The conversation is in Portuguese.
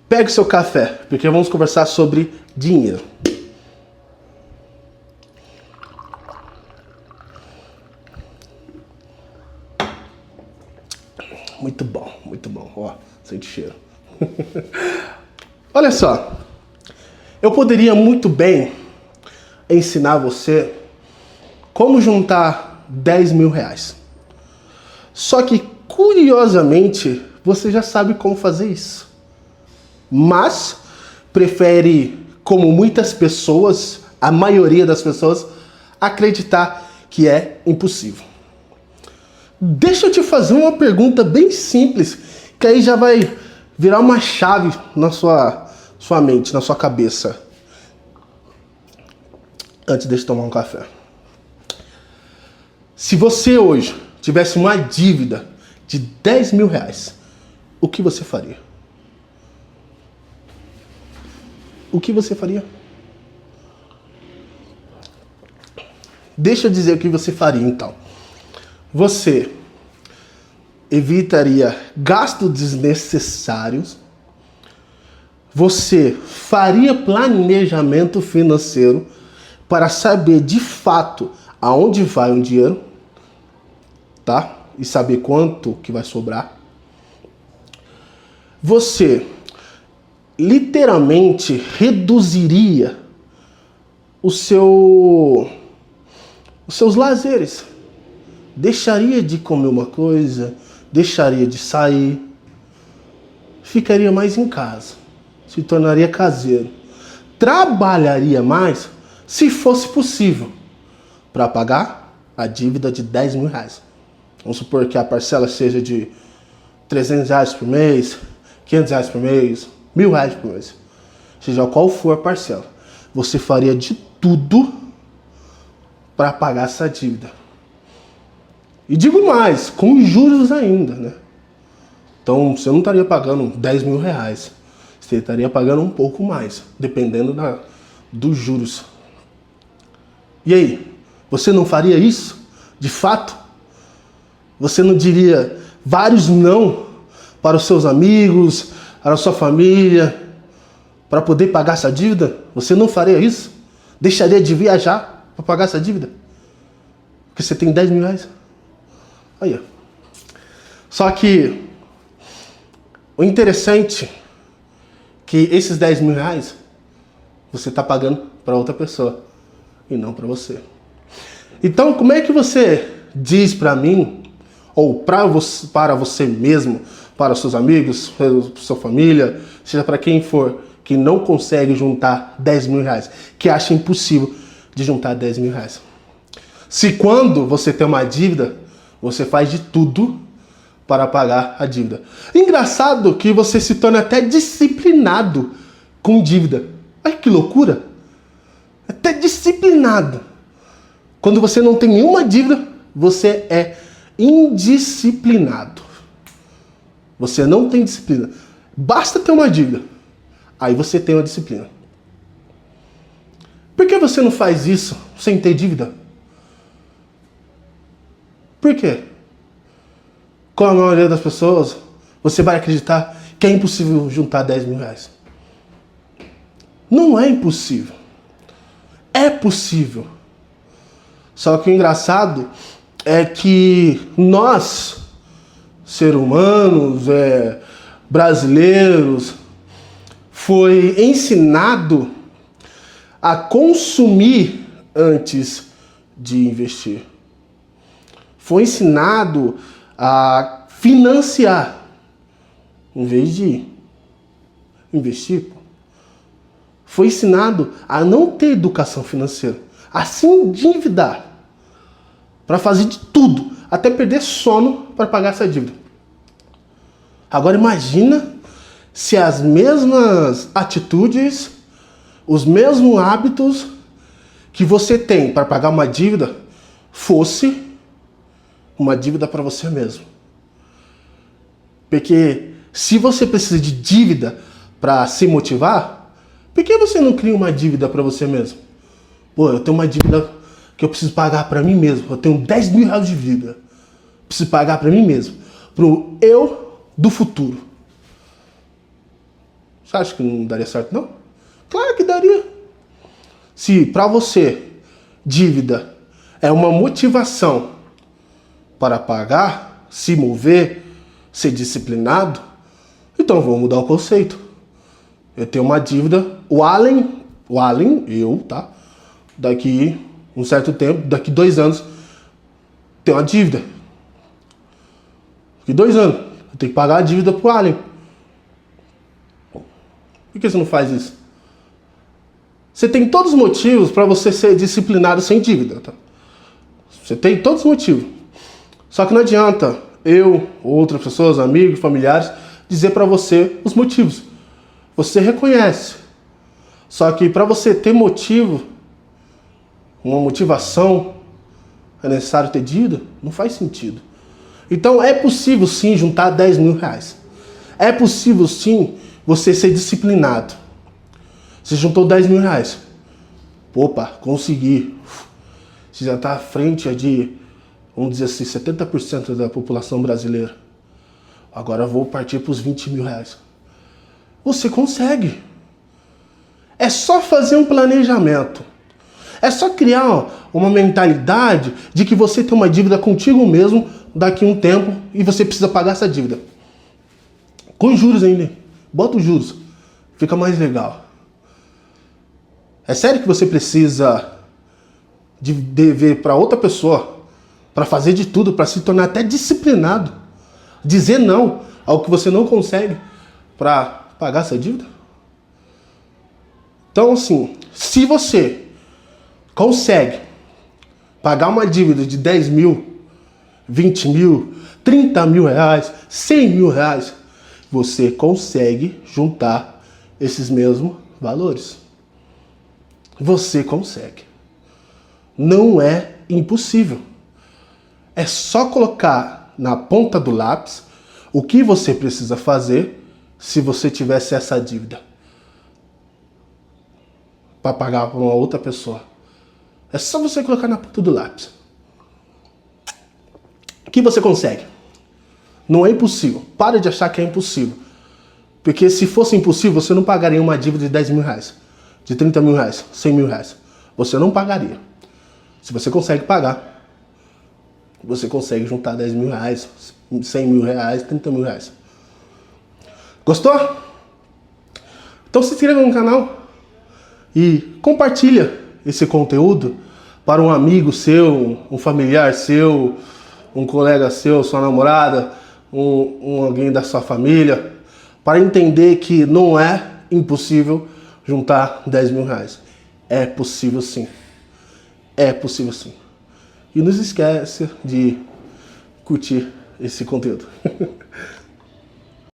Pegue seu café, porque vamos conversar sobre dinheiro. Muito bom. Ó, sente cheiro. Olha só, eu poderia muito bem ensinar você como juntar 10 mil reais. Só que, curiosamente, você já sabe como fazer isso. Mas prefere, como muitas pessoas, a maioria das pessoas, acreditar que é impossível. Deixa eu te fazer uma pergunta bem simples, que aí já vai virar uma chave na sua mente, na sua cabeça. Antes de tomar um café. Se você hoje tivesse uma dívida de 10 mil reais, o que você faria? O que você faria? Deixa eu dizer o que você faria, então. Você evitaria gastos desnecessários. Você faria planejamento financeiro para saber de fato aonde vai o dinheiro, tá? E saber quanto que vai sobrar. Você literalmente reduziria os seus lazeres. Deixaria de comer uma coisa, deixaria de sair, ficaria mais em casa, se tornaria caseiro. Trabalharia mais, se fosse possível, para pagar a dívida de 10 mil reais. Vamos supor que a parcela seja de 300 reais por mês, 500 reais por mês, 1.000 reais por mês. Seja qual for a parcela, você faria de tudo para pagar essa dívida. E digo mais, com juros ainda, né? Então você não estaria pagando 10 mil reais, você estaria pagando um pouco mais, dependendo dos juros. E aí, você não faria isso? De fato? Você não diria vários não para os seus amigos, para a sua família, para poder pagar essa dívida? Você não faria isso? Deixaria de viajar para pagar essa dívida? Porque você tem 10 mil reais? Aí, ó. Só que o interessante é que esses 10 mil reais você está pagando para outra pessoa e não para você. Então, como é que você diz para mim, ou para você mesmo, para os seus amigos, para sua família, seja para quem for, que não consegue juntar 10 mil reais, que acha impossível de juntar 10 mil reais? Se quando você tem uma dívida, você faz de tudo para pagar a dívida. Engraçado que você se torna até disciplinado com dívida. Ai, que loucura! Até disciplinado. Quando você não tem nenhuma dívida, você é indisciplinado. Você não tem disciplina. Basta ter uma dívida. Aí você tem uma disciplina. Por que você não faz isso sem ter dívida? Por quê? Com a maioria das pessoas, você vai acreditar que é impossível juntar 10 mil reais. Não é impossível. É possível. Só que o engraçado é que nós, seres humanos, brasileiros, foi ensinado a consumir antes de investir. Foi ensinado a financiar em vez de investir. Foi ensinado a não ter educação financeira, a se endividar, para fazer de tudo, até perder sono para pagar essa dívida. Agora imagina se as mesmas atitudes, os mesmos hábitos que você tem para pagar uma dívida fosse uma dívida para você mesmo. Porque se você precisa de dívida para se motivar, por que você não cria uma dívida para você mesmo? Pô, eu tenho uma dívida que eu preciso pagar para mim mesmo. Eu tenho 10 mil reais de dívida. Preciso pagar para mim mesmo. Pro eu do futuro. Você acha que não daria certo, não? Claro que daria. Se para você dívida é uma motivação para pagar, se mover, ser disciplinado, então vamos mudar o conceito. Eu tenho uma dívida, o Allen, eu, tá? Daqui um certo tempo, daqui 2 anos, tenho uma dívida. Daqui 2 anos, eu tenho que pagar a dívida pro Allen. Por que você não faz isso? Você tem todos os motivos para você ser disciplinado sem dívida, tá? Você tem todos os motivos. Só que não adianta eu, outras pessoas, amigos, familiares, dizer para você os motivos. Você reconhece. Só que para você ter motivo, uma motivação, é necessário ter dívida? Não faz sentido. Então é possível sim juntar 10 mil reais. É possível sim você ser disciplinado. Você juntou 10 mil reais. Opa, consegui. Você já está à frente de, vamos dizer assim, 70% da população brasileira. Agora eu vou partir para os 20 mil reais. Você consegue. É só fazer um planejamento. É só criar uma mentalidade de que você tem uma dívida contigo mesmo daqui a um tempo e você precisa pagar essa dívida. Com juros ainda. Bota os juros. Fica mais legal. É sério que você precisa de dever para outra pessoa, para fazer de tudo, para se tornar até disciplinado, dizer não ao que você não consegue para pagar essa dívida? Então, assim, se você consegue pagar uma dívida de 10 mil, 20 mil, 30 mil reais, 100 mil reais, você consegue juntar esses mesmos valores. Você consegue. Não é impossível. É só colocar na ponta do lápis o que você precisa fazer se você tivesse essa dívida para pagar para uma outra pessoa. É só você colocar na ponta do lápis. O que você consegue? Não é impossível. Para de achar que é impossível. Porque se fosse impossível, você não pagaria uma dívida de 10 mil reais, de 30 mil reais, 100 mil reais. Você não pagaria. Se você consegue pagar, você consegue juntar 10 mil reais, 100 mil reais, 30 mil reais. Gostou? Então se inscreva no canal e compartilha esse conteúdo para um amigo seu, um familiar seu, um colega seu, sua namorada, alguém da sua família, para entender que não é impossível juntar 10 mil reais. É possível sim. É possível sim. E não se esqueça de curtir esse conteúdo.